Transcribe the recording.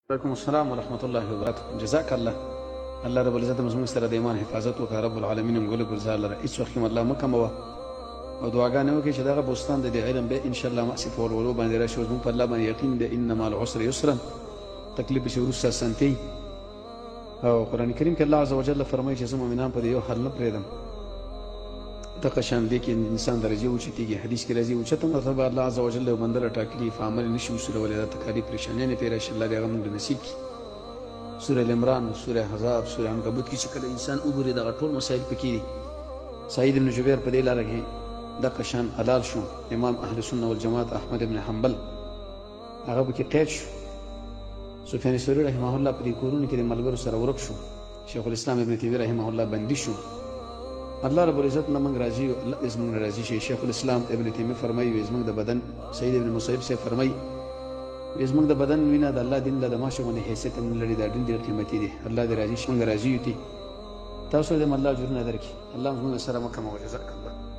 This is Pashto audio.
وعلیکم السلام ورحمۃ اللہ وبرکاتہ. جزاک الله. الله رب العزت زموږ سره د ایمان حفاظت وکړه. رب العالمین موږ له ګلزار لره هیڅ وخت هم الله مه کموه او دعاګانې وکړي چې دغه بوستان د دې علم به ان شاء الله ماسې په ولولو باندې راشي. اوس موږ په الله باندې یقین دی ان مع العسر یسرا، تکلیف چې وروسته اسانتي. او قرآن کریم کې الله عز وجل فرمایي چې زه مؤمنان په دې یو حال نه پرېږدم. دغه شان دی کې انسان درجې اوچتېږي. حدیث کې راځي اوچته مرتبه الله عز وجل یو بنده راټاکلي په عمل یې نشي وصولولی. دا تکالیف پریشانیانې تېره شي. الله دې هغه موږ نصیب کړي. سوره العمران، سوره احزاب، سوره عنکبوت کې چې کله انسان وګوري دغه ټول مسایل پکې دي. سعید بن جبیر په دې لاره کې دغه شان حلال شو. امام اهل سنه والجماعت احمد بن حنبل هغه پکې قید شو. سفیان ثوری رحمه الله په دې کورونو کې د ملګرو سره ورک شو. شیخ الاسلام ابن تیمیه رحمه الله بندي شو. الله رب العزت نه موږ راضي او الله زموږ نه راضي شي. شیخ الاسلام ابن تیمیه فرمایي زموږ د بدن، سعید ابن مسیب سے فرمایي زموږ د بدن وینه د الله دین له د ماشو باندې حیثیت هم لري. دا ډېر قیمتي دي. الله دې راضي شي، موږ راضي یو. تاسو دې الله اجرونه درکړي. الله موږ سره مکمل. جزاک الله.